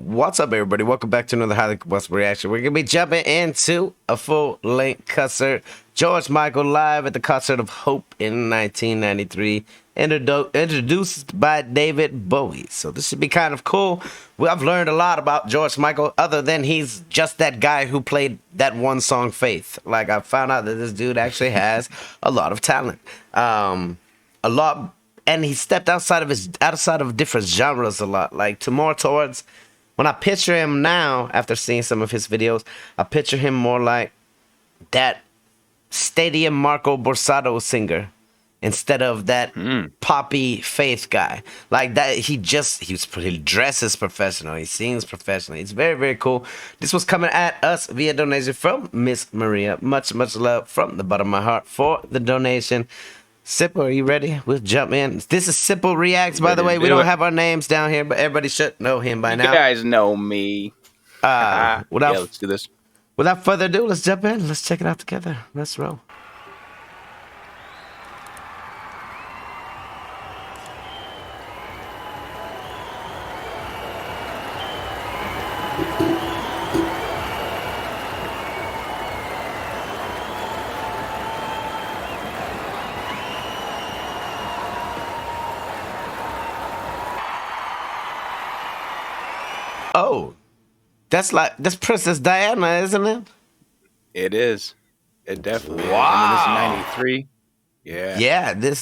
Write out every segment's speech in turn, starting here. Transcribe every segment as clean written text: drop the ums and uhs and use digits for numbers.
What's up, everybody? Welcome back to another highly combustible reaction. We're gonna be jumping into a full-length concert. George Michael live at the Concert of Hope in 1993, introduced by David Bowie. So this should be kind of cool. Well, I've learned a lot about George Michael, other than he's just that guy who played that one song, Faith. Like, I found out that this dude actually has a lot of talent, and he stepped outside of different genres a lot, like to more towards. When I picture him now, after seeing some of his videos, I picture him more like that Stadium Marco Borsato singer instead of that poppy Faith guy. Like that, he dresses professional. He sings professionally. It's very, very cool. This was coming at us via donation from Miss Maria. Much, much love from the bottom of my heart for the donation. Simple, are you ready? We'll jump in. This is Simple Reacts, by the way. We don't have our names down here, but everybody should know him by now. You guys know me. Let's do this. Without further ado, let's jump in. Let's check it out together. Let's roll. Oh, that's Princess Diana, isn't it? It is. It definitely Wow. is. This is 93. Yeah. Yeah,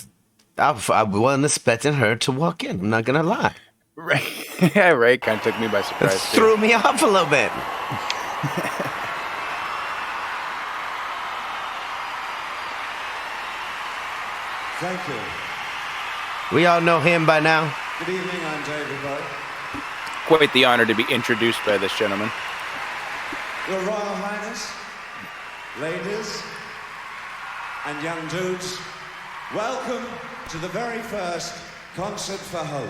I wasn't expecting her to walk in. I'm not going to lie. Right. Yeah, right. Kind of took me by surprise. It threw me off a little bit. Thank you. We all know him by now. Good evening, I'm David Bowie. Quite the honor to be introduced by this gentleman. Your Royal Highness, ladies, and young dudes, welcome to the very first Concert for Hope.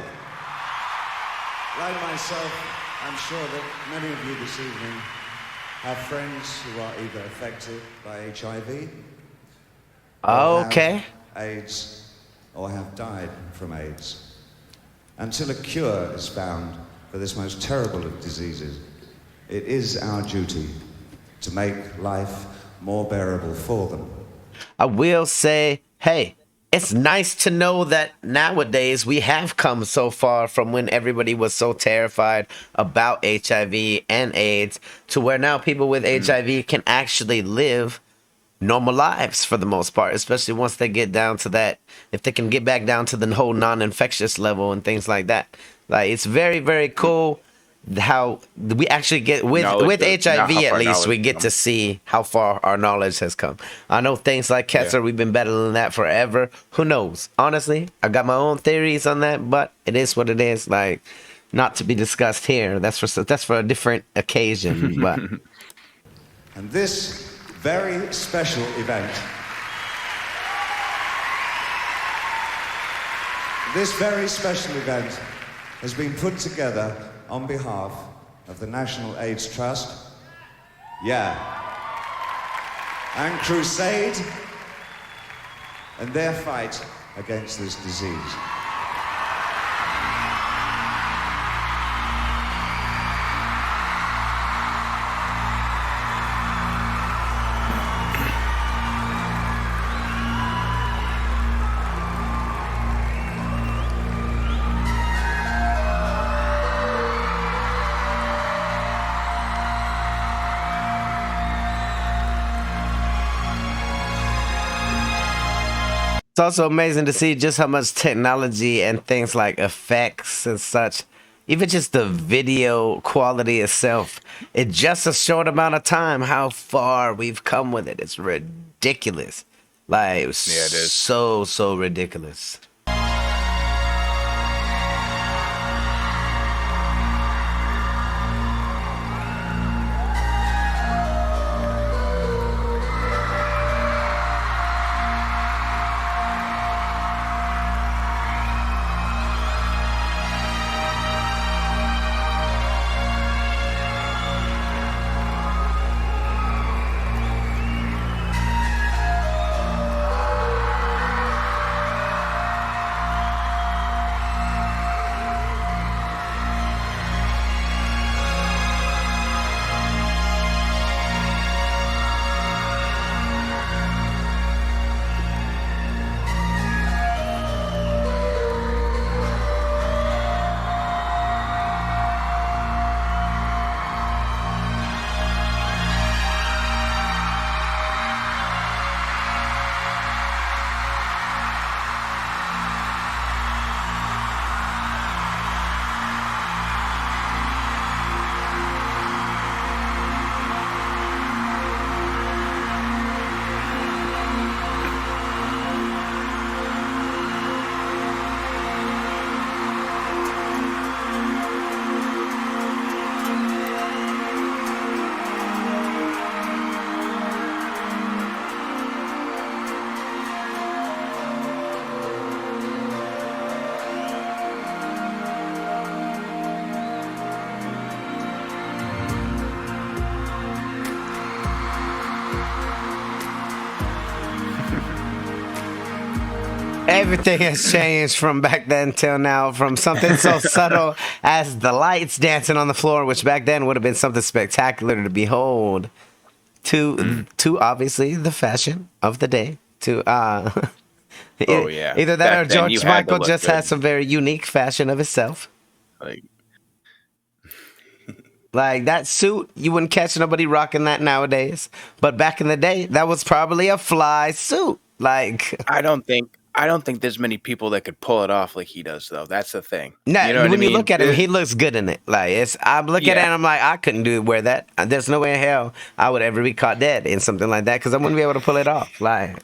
Like myself, I'm sure that many of you this evening have friends who are either affected by HIV, Okay. have AIDS, or have died from AIDS. Until a cure is found for this most terrible of diseases, it is our duty to make life more bearable for them. I will say, hey, it's nice to know that nowadays we have come so far from when everybody was so terrified about HIV and AIDS to where now people with HIV can actually live normal lives for the most part, especially once they get down to that, if they can get back down to the whole non-infectious level and things like that. Like, it's very, very cool how we actually get with HIV, at least we get to see how far our knowledge has come. I know things like cancer, we've been battling that forever. Who knows? Honestly, I got my own theories on that, but it is what it is. Like, not to be discussed here. That's for a different occasion. But And this very special event, has been put together on behalf of the National AIDS Trust, and Crusade, and their fight against this disease. it's also amazing to see just how much technology and things like effects and such, even just the video quality itself, in just a short amount of time, how far we've come with it. It's ridiculous. Like, it is so ridiculous. Everything has changed from back then till now, from something so subtle as the lights dancing on the floor, which back then would have been something spectacular to behold, to obviously the fashion of the day. To Oh yeah. either that Back or then, you George had to Michael look just good. has some very unique fashion of himself. Like, Like that suit, you wouldn't catch nobody rocking that nowadays. But back in the day, that was probably a fly suit. Like, I don't think there's many people that could pull it off like he does, though. That's the thing. nah, You know what I when you mean? look at him, he looks good in it. Like, I'm looking at it, Yeah. and I'm like, I couldn't wear that. There's no way in hell I would ever be caught dead in something like that because I wouldn't be able to pull it off. Like,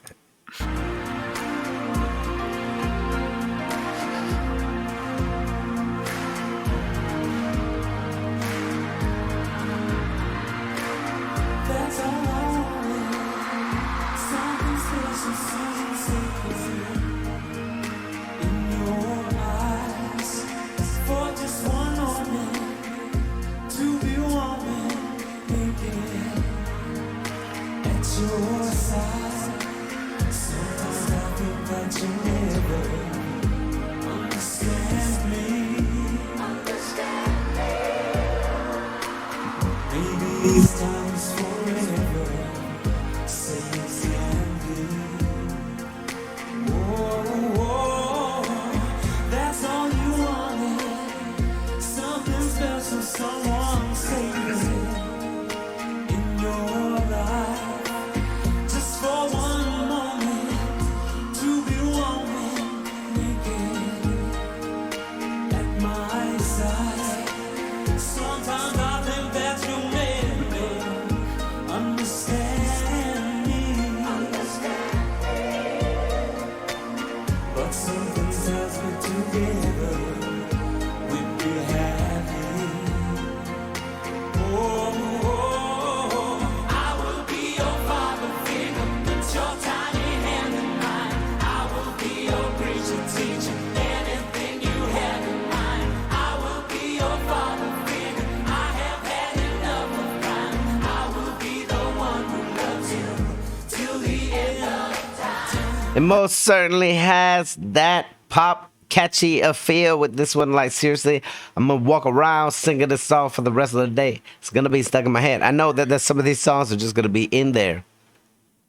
it most certainly has that pop catchy a feel with this one. Like, seriously, I'm gonna walk around singing this song for the rest of the day. It's gonna be stuck in my head. I know that some of these songs are just gonna be in there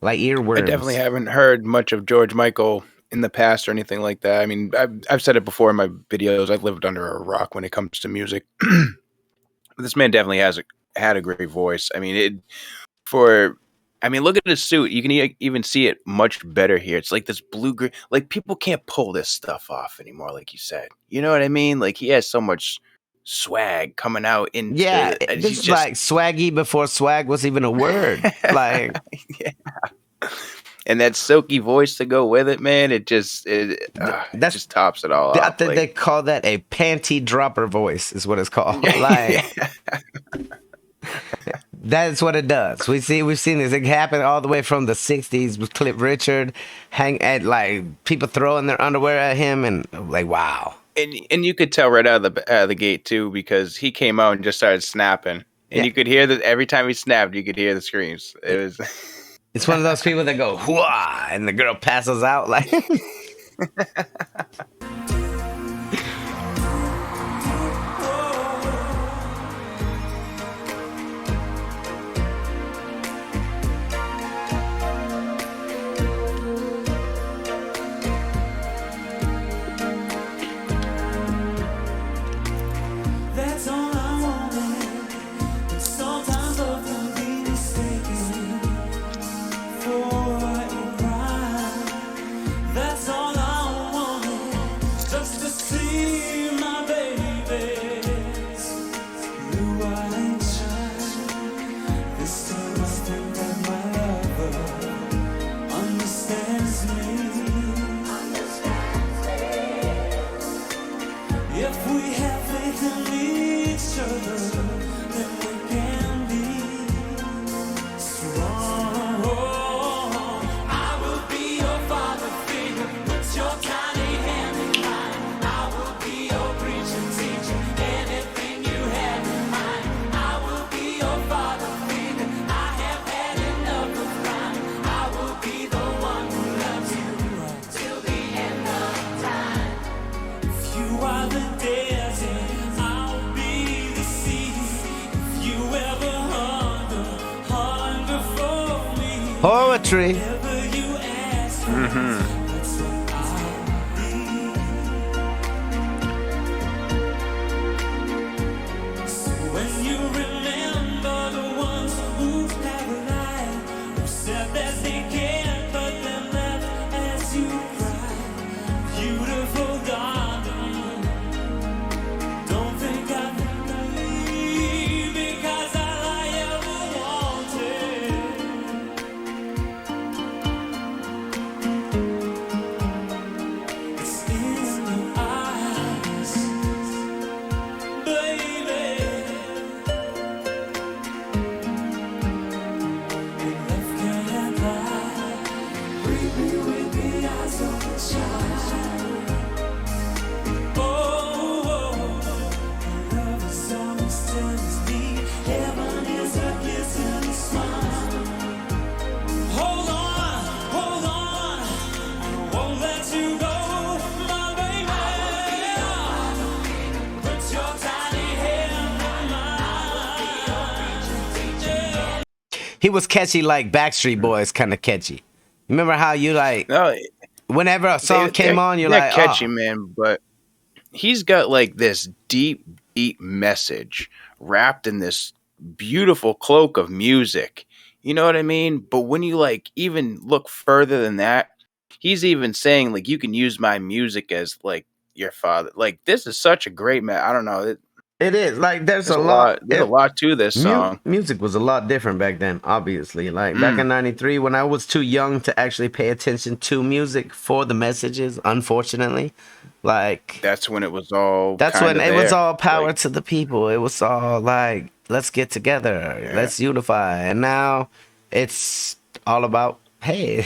like earworms. I definitely haven't heard much of George Michael in the past or anything like that. I mean, I've said it before in my videos. I've lived under a rock when it comes to music. This man definitely had a great voice. I mean, look at his suit. You can even see it much better here. It's like this blue-green. Like, people can't pull this stuff off anymore, like you said. You know what I mean? Like, he has so much swag coming out into. Yeah, this is like swaggy before swag was even a word. Like, yeah. And that silky voice to go with it, man, it just tops it all I off. think they call that a panty dropper voice is what it's called. Like, that's what it does. We've seen this. It happened all the way from the 60s with Cliff Richard, like people throwing their underwear at him, and like, wow. And you could tell right out of the gate too, because he came out and just started snapping, and you could hear that every time he snapped, you could hear the screams. It was. It's one of those people that go "Hooah!" and the girl passes out like. Poetry. When you remember the ones who have lied, who said that they can't, but then left as you cry. Beautiful darling, don't think I leave because all I ever wanted. It's in your eyes, baby. Love can't lie. Read me with the eyes of a child. Love is almost tells me heaven is a kiss and a smile. Hold on, I won't let you go, my baby. Put your tiny hand on mine. He was catchy like Backstreet Boys, kind of catchy. Remember how you like No, whenever a song came on, you're they're like, catchy, oh. man. But he's got like this deep, deep message wrapped in this beautiful cloak of music. You know what I mean? But when you like even look further than that, he's even saying like you can use my music as like your father. Like this is such a great man. I don't know. It is like there's There's a a lot. lot. There's a lot to this song. Music was a lot different back then, obviously. Like back in '93, when I was too young to actually pay attention to music for the messages, unfortunately, like That's when it was all. that's kinda when it was there. all power Like, to the people. It was all like, let's get together, Yeah. let's unify. And now it's all about, hey,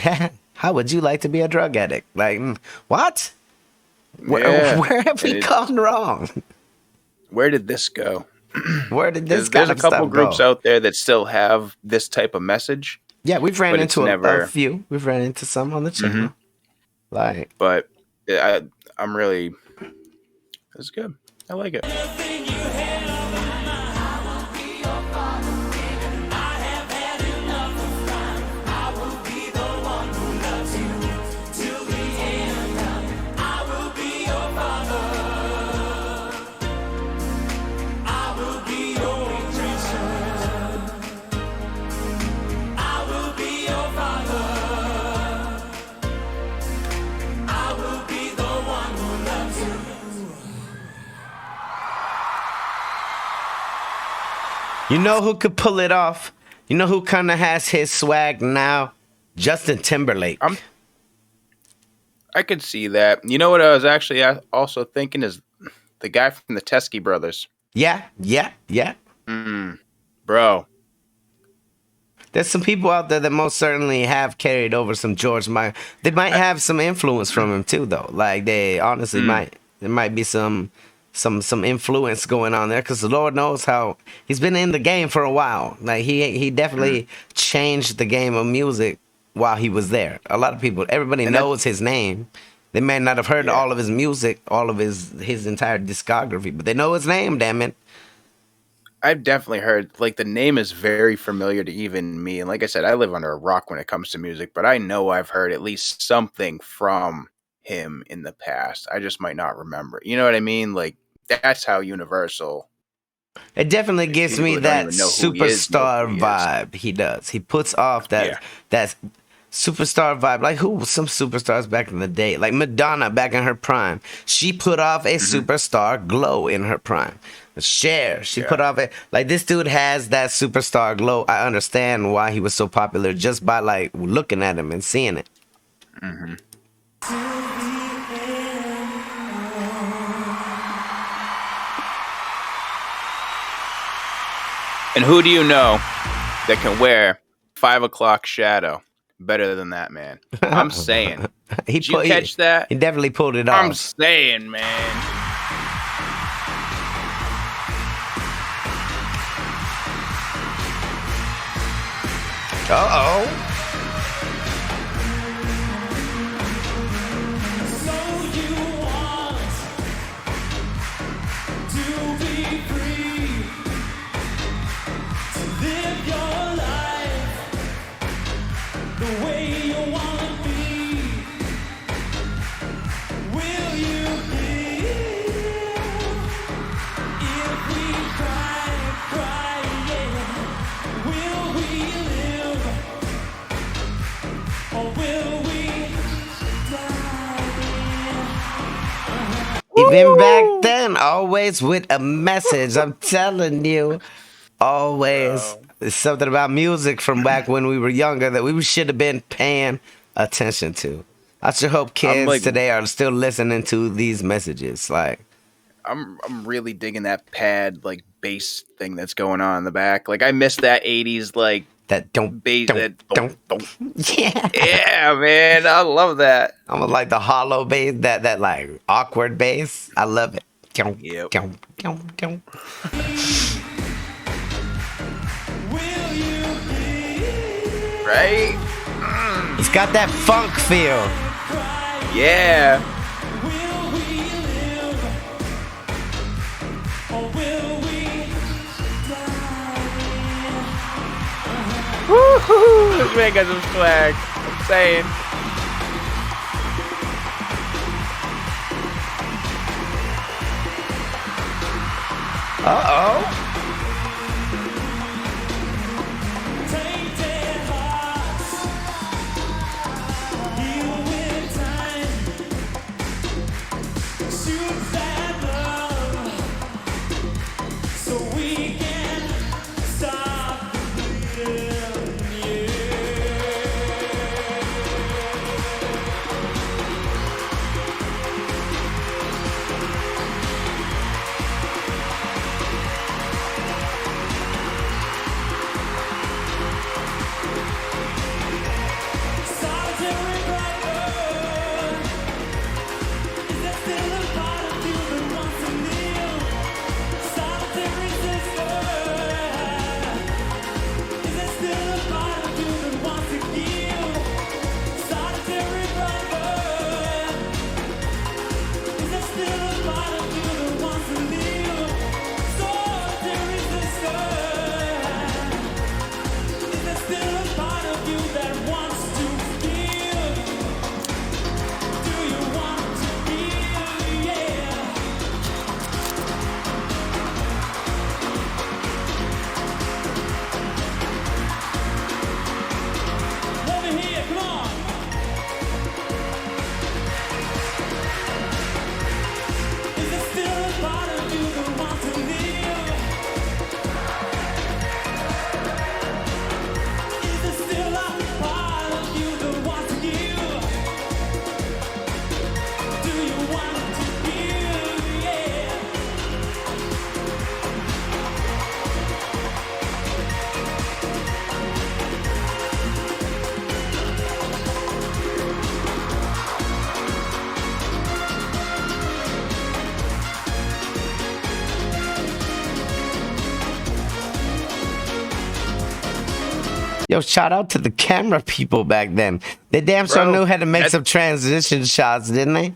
how would you like to be a drug addict? Like, what? Yeah. Where have we And gone wrong? where did this go? Where did this There's kind a of couple stuff groups go? out there that still have this type of message, Yeah, we've ran but it's into a never- few. We've ran into some on the channel. Like, but I'm really. It's good. I like it. you know who could pull it off? You know who kind of has his swag now? Justin Timberlake. I could see that. You know what I was actually also thinking is the guy from the Teskey Brothers. Yeah. Bro. There's some people out there that most certainly have carried over some George Michael. They might have some influence from him too, though. Like they honestly might. There might be some influence going on there because the Lord knows how he's been in the game for a while. Like he definitely changed the game of music while he was there. A lot of people, everybody knows his name. They may not have heard all of his music, all of his entire discography, but they know his name. Damn it. I've definitely heard, like, the name is very familiar to even me. And like I said, I live under a rock when it comes to music, but I know I've heard at least something from him in the past. I just might not remember. You know what I mean? Like, that's how universal. It definitely gives people me that that don't even know who he is know superstar who he is. vibe. He does. He puts off that superstar vibe. Like who? Some superstars back in the day, like Madonna back in her prime. She put off a superstar glow in her prime. Cher, she put off a like this dude has that superstar glow. I understand why he was so popular just by like looking at him and seeing it. And who do you know that can wear 5 o'clock shadow better than that man? I'm saying. Did you catch that? He definitely pulled it I'm off. saying, man. Uh-oh. So you want to be free, to live your life Even back then, always with a message. I'm telling you, always. It's something about music from back when we were younger that we should have been paying attention to. I sure hope kids today are still listening to these messages. Like, I'm really digging that pad like bass thing that's going on in the back. Like I miss that 80s like that don't bass don't. Yeah. Yeah, man, I love that. I'm like the hollow bass, that like awkward bass. I love it. Yep. Right? It's got that funk feel. Yeah. Woohoo! This man got some swag. I'm saying. Uh-oh. Yo, shout out to the camera people back then. They damn sure knew how to make some transition shots, didn't they?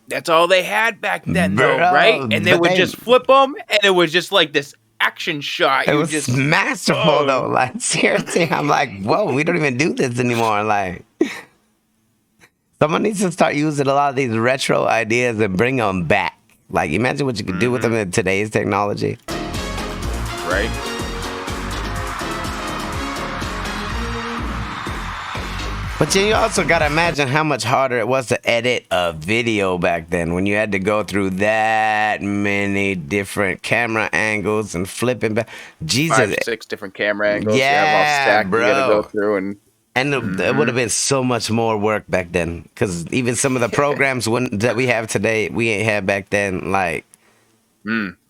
That's all they had back then, though, right? And they would just flip them, and it was just like this action shot. It was just masterful, though. Like, seriously, I'm like, whoa, we don't even do this anymore. Like, someone needs to start using a lot of these retro ideas and bring them back. Like, imagine what you could do with them in today's technology. Right? But you also got to imagine how much harder it was to edit a video back then when you had to go through that many different camera angles and flipping back. Jesus. 5, 6 different camera angles. Yeah, you have all stacked. bro. You got to go through and it would have been so much more work back then because even some of the programs that we have today, we ain't had back then. Like,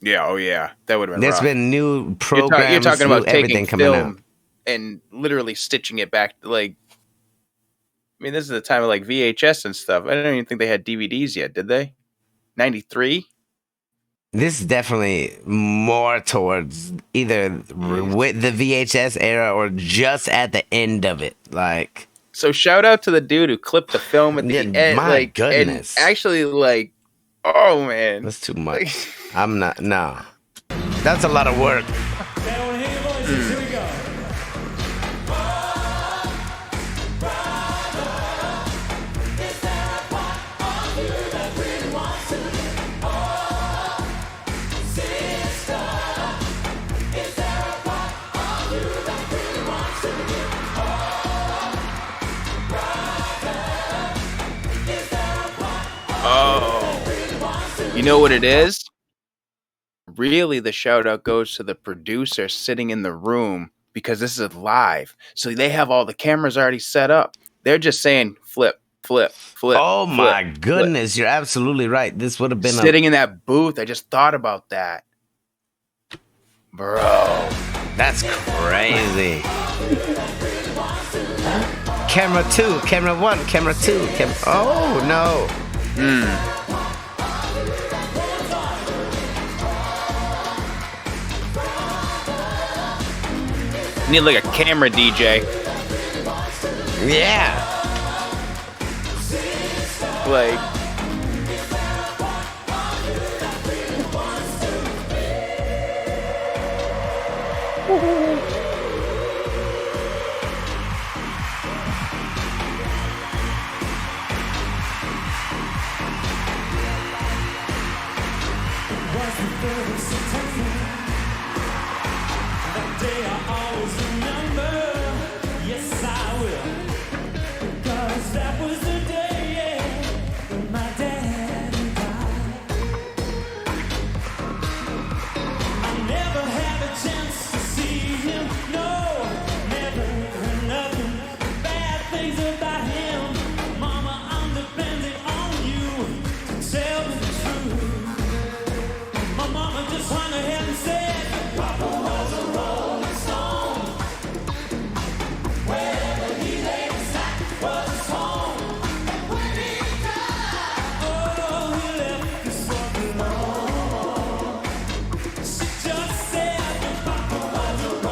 yeah, oh yeah, that would have been. There's rough. been new programs. You're talking about everything taking coming film out and literally stitching it back. Like, I mean, this is the time of like VHS and stuff. I don't even think they had DVDs yet, did they? 93. This is definitely more towards either with the VHS era or just at the end of it. Like, so shout out to the dude who clipped the film at the end. My like, goodness. And actually, like, oh man, that's too much. I'm not. No, that's a lot of work. Here we go. You know what it is? Really, the shout out goes to the producer sitting in the room because this is live. So they have all the cameras already set up. They're just saying flip, flip, flip. Oh flip, my goodness, you're absolutely right. This would have been Sitting in that booth, I just thought about that. Bro. That's crazy. Camera 2, camera 1, camera 2, oh no. You need like a camera DJ. Yeah. Like,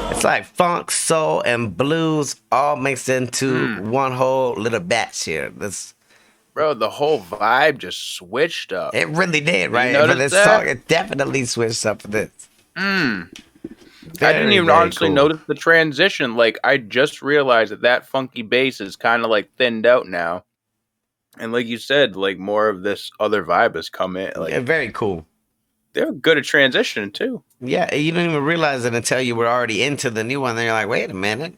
It's like funk, soul, and blues all mixed into one whole little batch here. bro, the whole vibe just switched up. It really did, right? notice For this that? song, it definitely switched up for this. I didn't even honestly notice the transition. Like, I just realized that funky bass is kind of like thinned out now. And like you said, like more of this other vibe has come in. Like, Yeah, very cool. they're good at transition too. Yeah, you don't even realize it until you were already into the new one. Then you're like, wait a minute,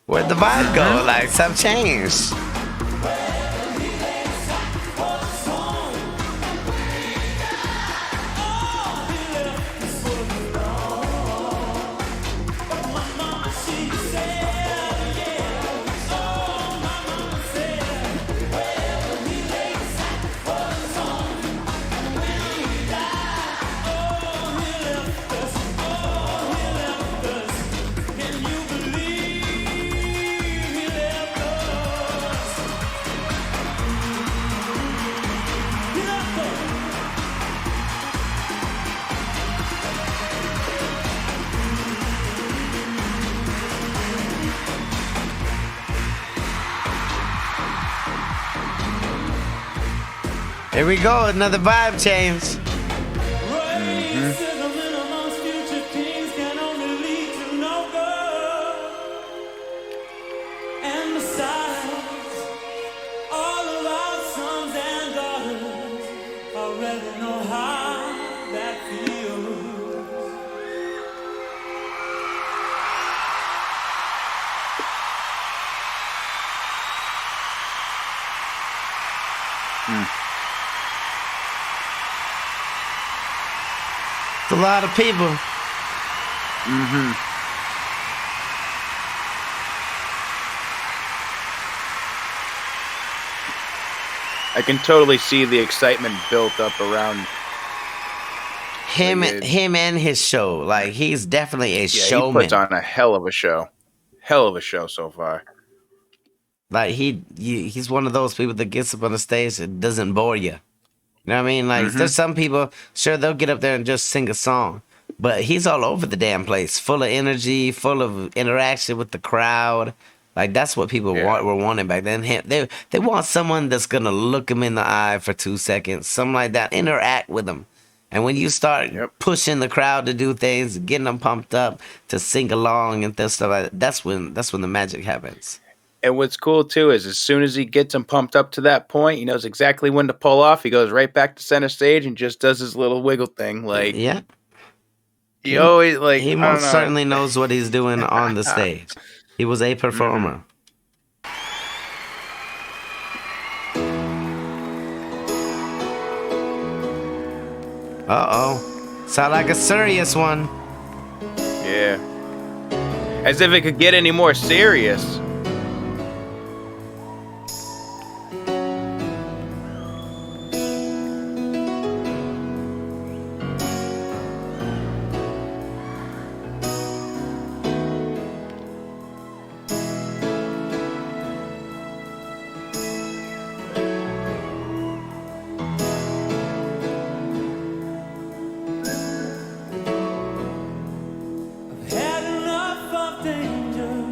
where'd the vibe go? Like, something changed. Here we go, another vibe change. It's a lot of people. I can totally see the excitement built up around Him and his show. Like, he's definitely a He showman. puts on a hell of a show. Hell of a show so far. Like, he's one of those people that gets up on the stage and doesn't bore you. You know what I mean? Like, there's some people, sure, they'll get up there and just sing a song. But he's all over the damn place, full of energy, full of interaction with the crowd. Like, that's what people were wanting back then. They want someone that's going to look them in the eye for 2 seconds, something like that, interact with them. And when you start pushing the crowd to do things, getting them pumped up to sing along and stuff like that, that's when the magic happens. And what's cool too is as soon as he gets him pumped up to that point, he knows exactly when to pull off. He goes right back to center stage and just does his little wiggle thing. Like, yeah, he always like he most certainly knows what he's doing on the stage. He was a performer. Uh-oh. Sound like a serious one. Yeah. As if it could get any more serious. Had enough of danger.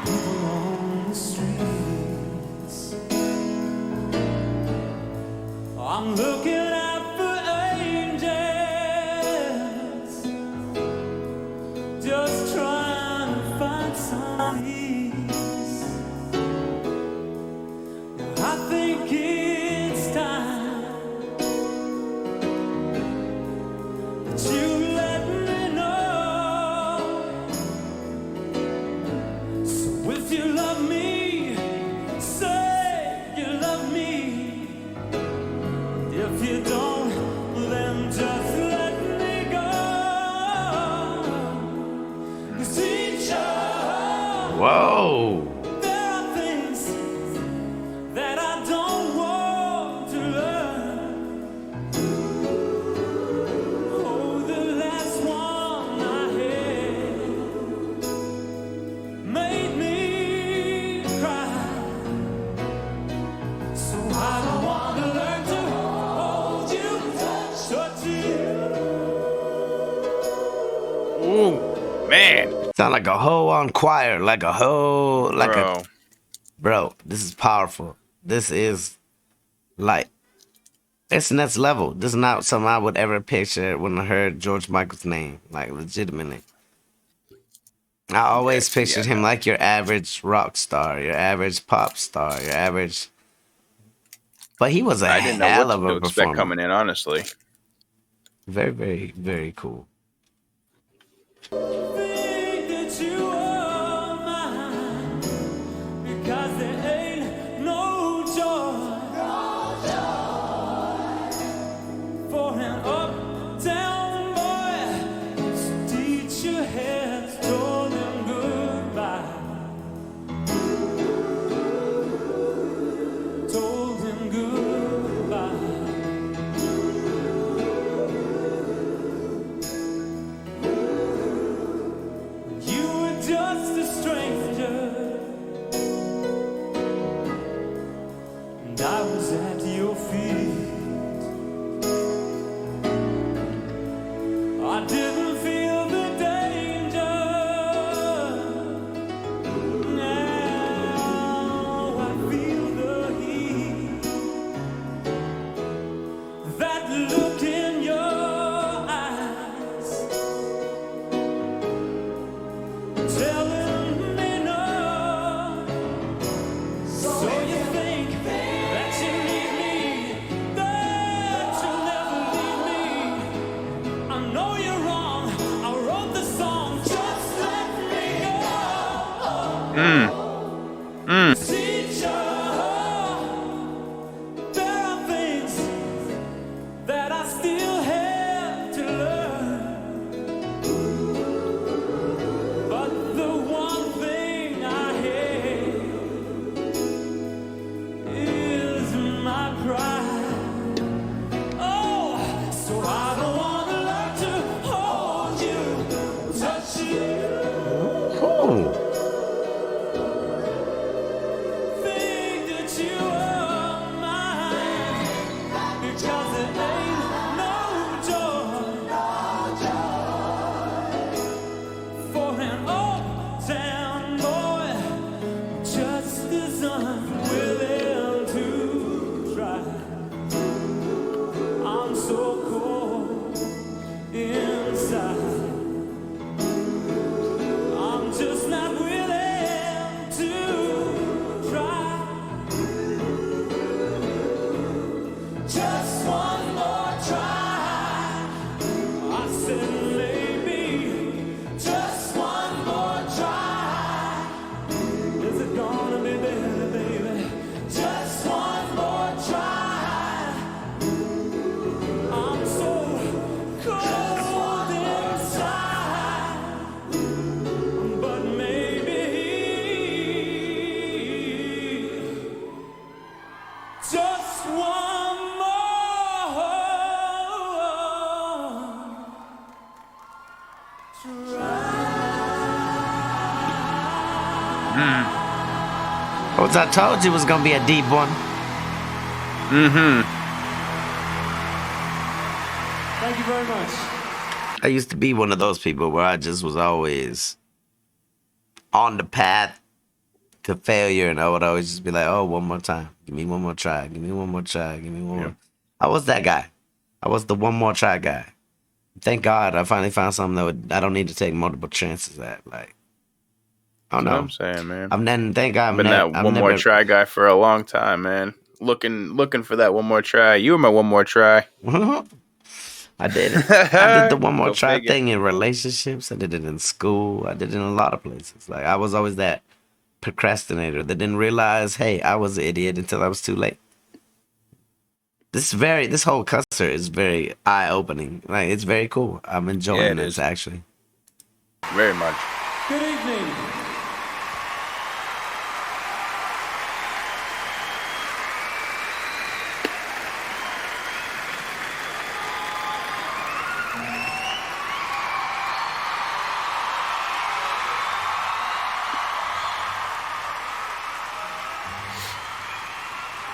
People on the streets. I'm looking out for angels. Just trying to find some peace. I think it's time that you let me know. So if you love me, say you love me. If you don't, then just let me go. 'Cause teacher, Whoa. there are things that I don't want to learn. Oh, the last one I had made me cry. So I don't want to learn to hold you, touch you. Ooh, man. Sound like a hoe on choir, like a hoe, like Bro. bro, this is powerful. This is like, it's next level. This is not something I would ever picture when I heard George Michael's name, like legitimately. I always Yes, pictured yeah, him no. like your average rock star, your average pop star, your average. But he was a I didn't know hell what of to a expect performer. coming in, honestly. Very, very, very cool. Think that you are mine, because there ain't no joy for an uptown boy. His teacher has told him goodbye. Told him goodbye. You were just a stranger, and I was at your feet. I didn't feel the danger. Now I feel the heat. That look in your eyes, telling me no. So you think that you need me, that you'll never leave me. I know you're wrong. I wrote the song. Just let me go. Teacher, there are things that I still have to learn. But the one thing I hate is my pride. Oh, so I don't want to learn to hold you, touch you. Cool. What I told you was gonna be a deep one. Thank you very much. I used to be one of those people where I just was always on the path to failure, and I would always just be like, "Oh, one more time, give me one more try, give me one more try, give me one more." I was that guy. I was the one more try guy. Thank God I finally found something I don't need to take multiple chances at. Like, I don't know. That's what I'm saying, man. Thank God I've been that one more try guy for a long time, man. Looking for that one more try. You were my one more try. I did it. I did the one more Go try figure. thing in relationships. I did it in school. I did it in a lot of places. Like, I was always that procrastinator that didn't realize, hey, I was an idiot until I was too late. This whole concert is very eye-opening. Like, it's very cool. I'm enjoying this, actually. Very much. Good evening.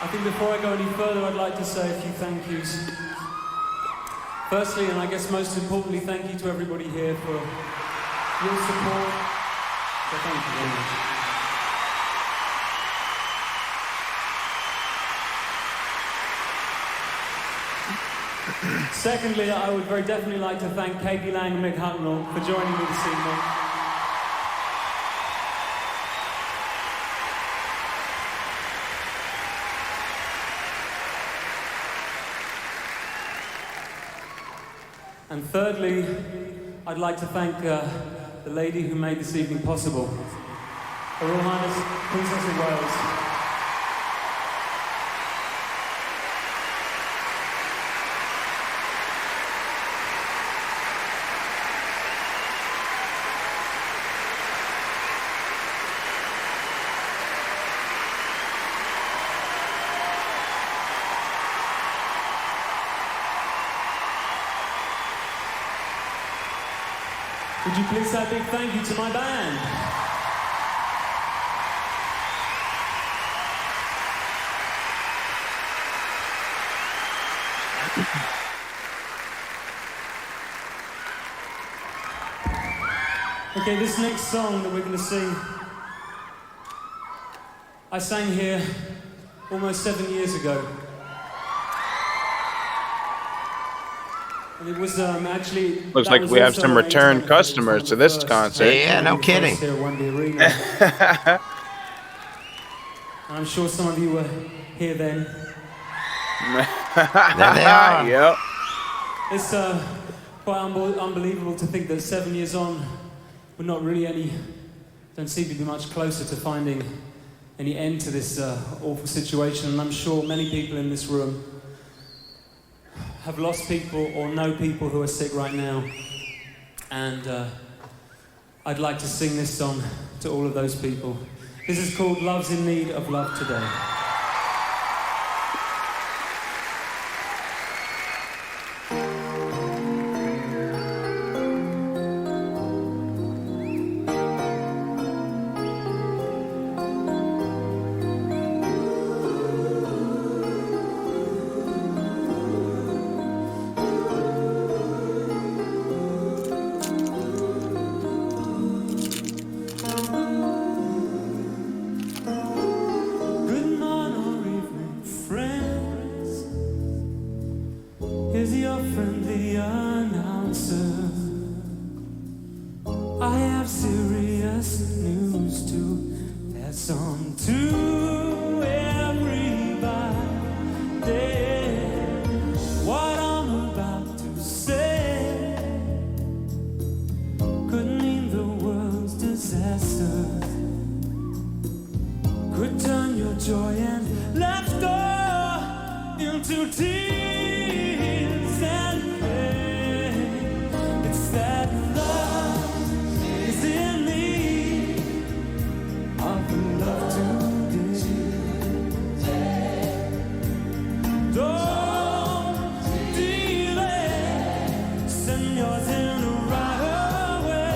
I think before I go any further, I'd like to say a few thank yous. Firstly, and I guess most importantly, thank you to everybody here for your support. So thank you very much. Secondly, I would very definitely like to thank Katie Lang and Mick Hucknall for joining me this evening. And thirdly, I'd like to thank the lady who made this evening possible, Her Royal Highness Princess of Wales. Would you please say a big thank you to my band? Okay, this next song that we're going to sing, I sang here almost 7 years ago. And it was actually... Looks like we have some return customers to this concert. Yeah, no kidding. Here at Wembley Arena. And I'm sure some of you were here then. There they are. Yep. It's quite unbelievable to think that 7 years on, we're not really don't seem to be much closer to finding any end to this awful situation. And I'm sure many people in this room have lost people or know people who are sick right now. And I'd like to sing this song to all of those people. This is called Love's in Need of Love Today. Here's your friendly announcer. I have serious news to pass on to everybody. What I'm about to say could mean the world's disaster, could turn your joy and laughter into tears. Send yours in right away.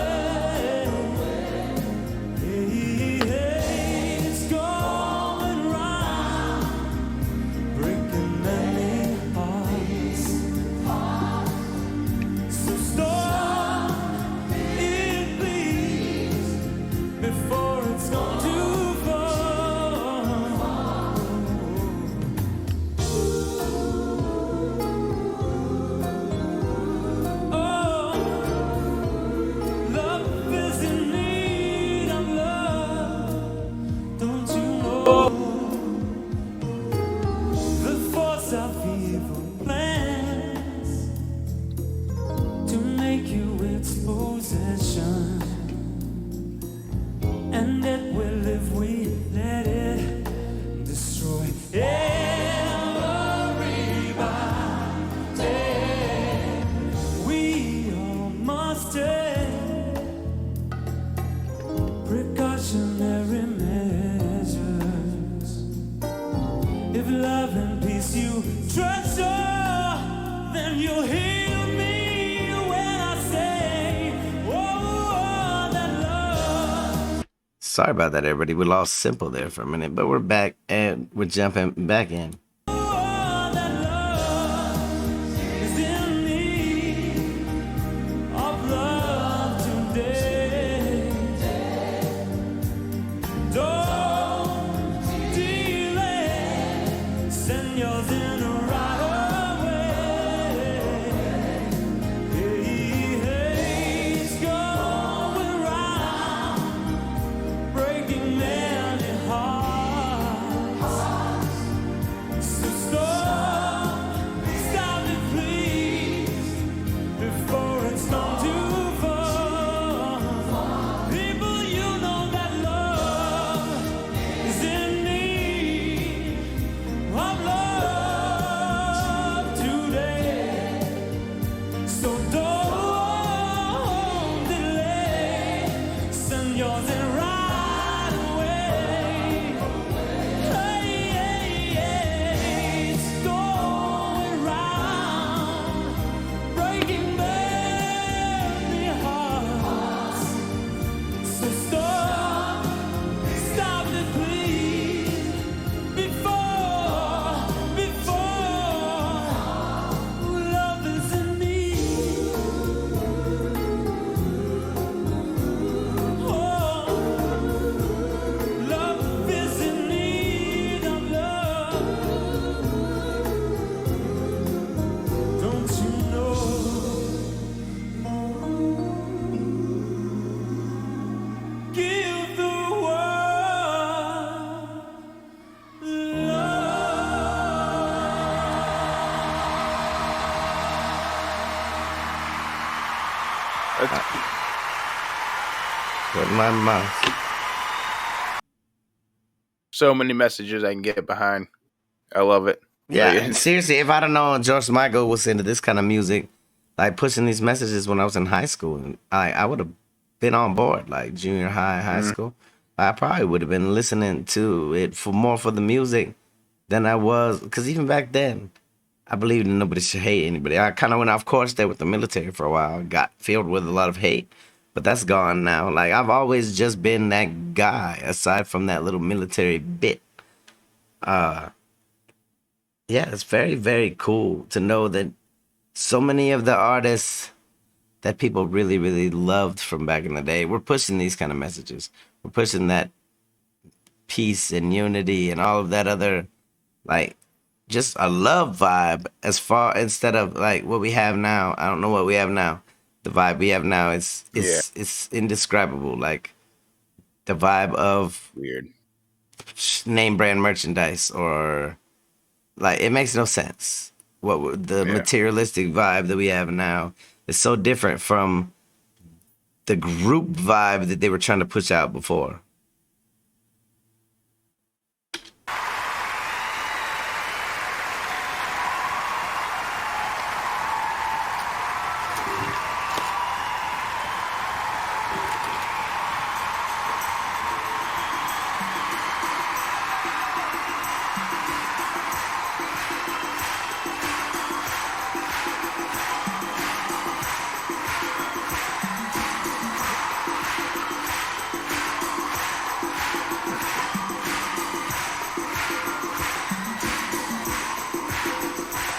Sorry about that, everybody. We lost Simple there for a minute, but we're back and we're jumping back in. With my mouth. So many messages I can get behind. I love it. Yeah, Like, seriously, if I'd have known George Michael was into this kind of music, like pushing these messages when I was in high school, I would have been on board, like junior high, high school. I probably would have been listening to it for more for the music than I was, because even back then, I believed nobody should hate anybody. I kind of went off course there with the military for a while, got filled with a lot of hate, but that's gone now. Like, I've always just been that guy, aside from that little military bit. Yeah, it's very, very cool to know that so many of the artists that people really, really loved from back in the day, we're pushing these kind of messages. We're pushing that peace and unity and all of that other, like, just a love vibe instead of like what we have now. I don't know what we have now. The vibe we have now is it's indescribable. Like the vibe of weird name brand merchandise, or like it makes no sense. The materialistic vibe that we have now is so different from the group vibe that they were trying to push out before.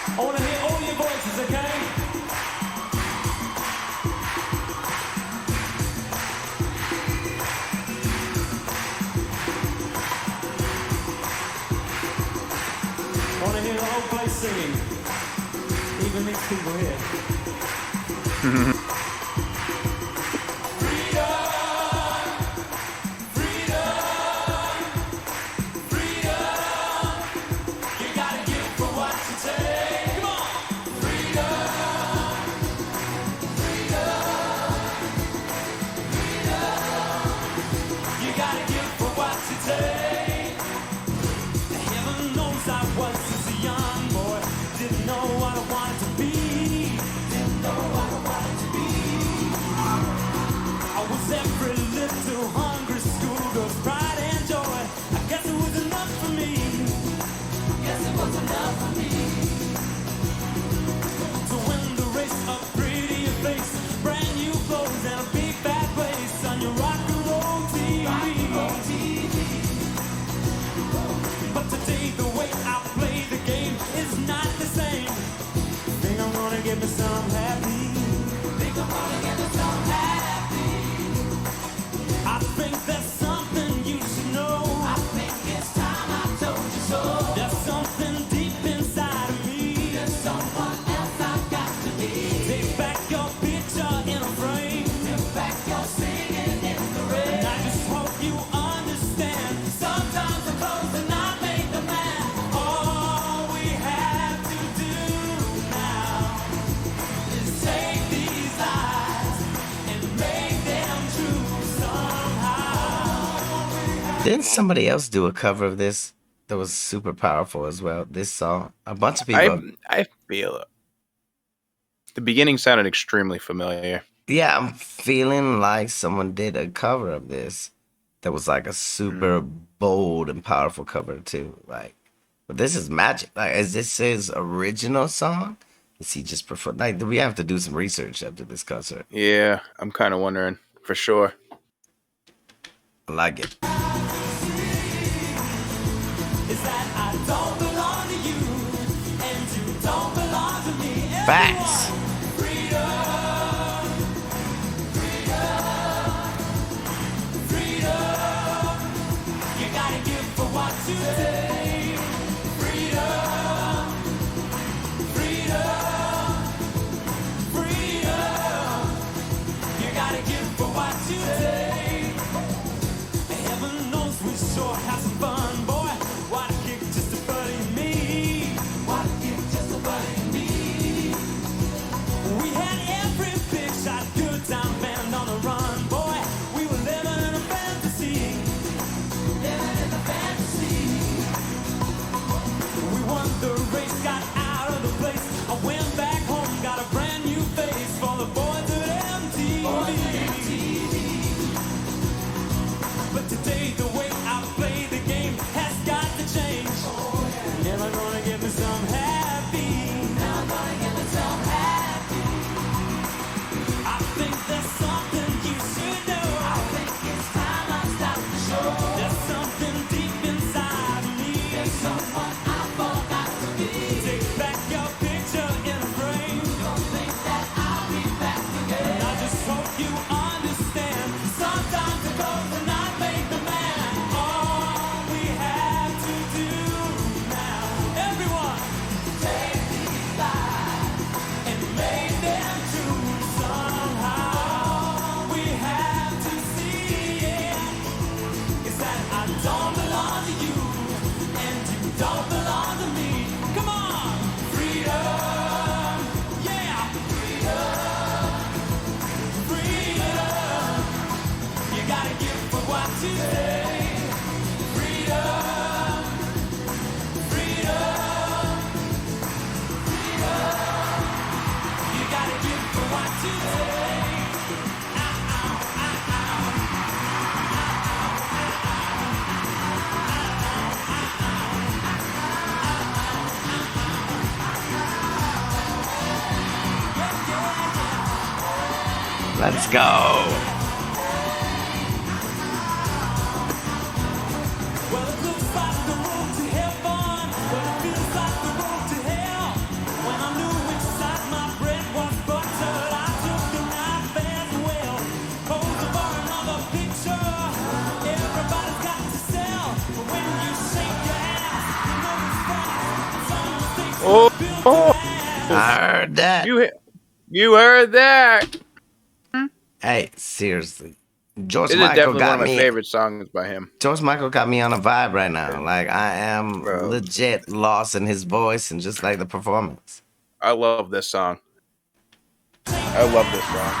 I want to hear all your voices, okay? I want to hear the whole place singing. Even these people here. Didn't somebody else do a cover of this that was super powerful as well? This song, a bunch of people. I feel it. The beginning sounded extremely familiar. Yeah, I'm feeling like someone did a cover of this that was like a super bold and powerful cover too. Like, but this is magic. Like, is this his original song? Is he just prefer? Like, do we have to do some research after this concert? Yeah, I'm kind of wondering for sure. I like it. Is that I don't belong to you, and you don't belong to me. Facts. Freedom, freedom. You gotta give for what you take. Freedom, freedom, freedom. You gotta give for what you take. Heaven knows we sure have some fun, boy. What a kick just to buddy me. What a kick just to buddy me. We had every big shot, good time band on the run, boy. We were living in a fantasy. Living in a fantasy. We won the race, got out of the place. I went back home, got a brand new face for the boys at MTV. But today the way I play the game has got to change. Never gonna get me some happy. Never gonna get me some happy. I think there's something you should know. I think it's time I stop the show. There's something deep inside me. There's someone I forgot to be. Take back your picture in a frame. Don't think that I'll be back again. And I just hope you understand. Sometimes it goes and I make the man. All we have to do now. Everyone, take these lives and make them true somehow. We have to see it. Is that I don't belong to you and you don't belong to me. Come on, freedom, yeah, freedom, freedom. You gotta give for what you say. Freedom, freedom, freedom. You gotta give for what you say. Let's go. Well, it looks like the road to heaven, but it feels like the road to hell. When I knew which side my bread was buttered, I took the knife as well. Posing for another picture, everybody's got to sell. But when you shake your ass, you know it's fast. Some mistakes Oh, were built to oh. last. I heard that. You heard that? Hey, seriously. George This is Michael definitely one got of my me. favorite songs by him. George Michael got me on a vibe right now. Like, I am Bro. legit lost in his voice and just like the performance. I love this song. I love this song.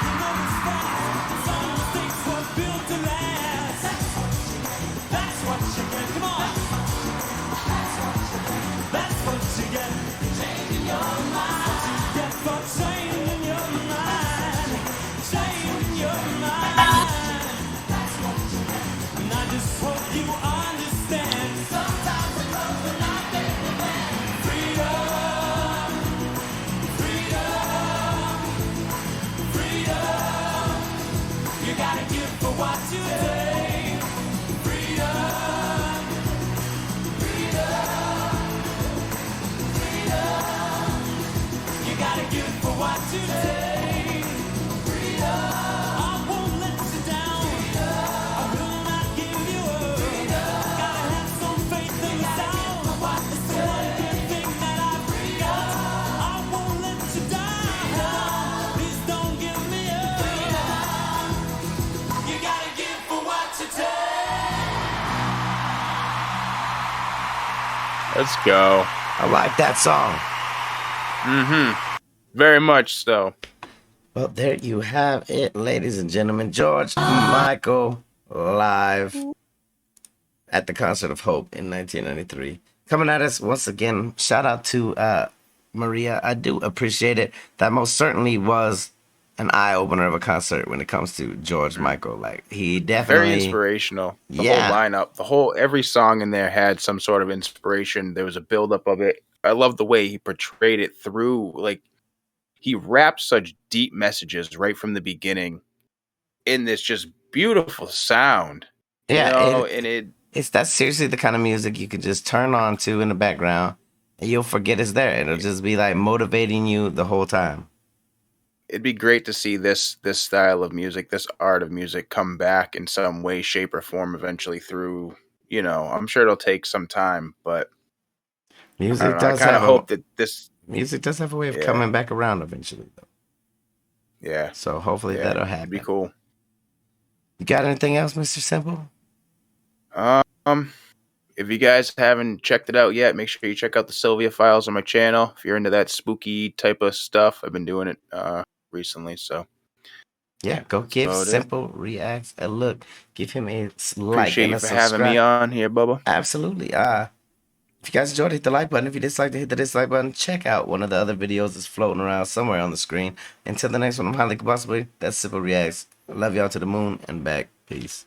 Some mistakes were built to last. That's what you get. Come on. That's what you get. Changing your mind. What you get for changing your mind. Changing your mind. That's what you get. And I just hope you understand. Sometimes the love will not make the man. Freedom, freedom, freedom. You gotta give for what you take. Freedom, freedom, freedom. You gotta give for what you take. Freedom. I won't let you down. I will not give you up. Gotta have some faith in the sound. It's the one good thing that I've got. I won't let you down. Please don't give me up. You gotta give for what you take. Let's go. I like that song. Very much so. Well, there you have it, ladies and gentlemen. George Michael live. at the Concert of Hope in 1993. Coming at us once again, shout out to Maria. I do appreciate it. That most certainly was an eye opener of a concert when it comes to George Michael. Like, he definitely Very inspirational. The Yeah. whole lineup, every song in there had some sort of inspiration. There was a buildup of it. I love the way he portrayed it through. Like, he rapped such deep messages right from the beginning in this just beautiful sound. Yeah, and that's seriously the kind of music you could just turn on to in the background and you'll forget it's there. It'll just be like motivating you the whole time. it'd be great to see this style of music, this art of music, come back in some way, shape, or form eventually through. I'm sure it'll take some time, but I Music don't know. I does kind of have hope that this. music does have a way of Yeah. coming back around eventually, though. Yeah, So hopefully yeah, that'll it'd happen. be cool. You got anything else, Mr. Simple? If you guys haven't checked it out yet, make sure you check out the Sylvia Files on my channel. If you're into that spooky type of stuff, I've been doing it recently. So Yeah, go give about it. Simple Reacts a look. Give him a like Appreciate and you a for having me subscribe. on here, Bubba. Absolutely. If you guys enjoyed, hit the like button. If you dislike it, hit the dislike button. Check out one of the other videos that's floating around somewhere on the screen. Until the next one, I'm highly combustible. That's Simple Reacts. I love y'all to the moon and back. Peace.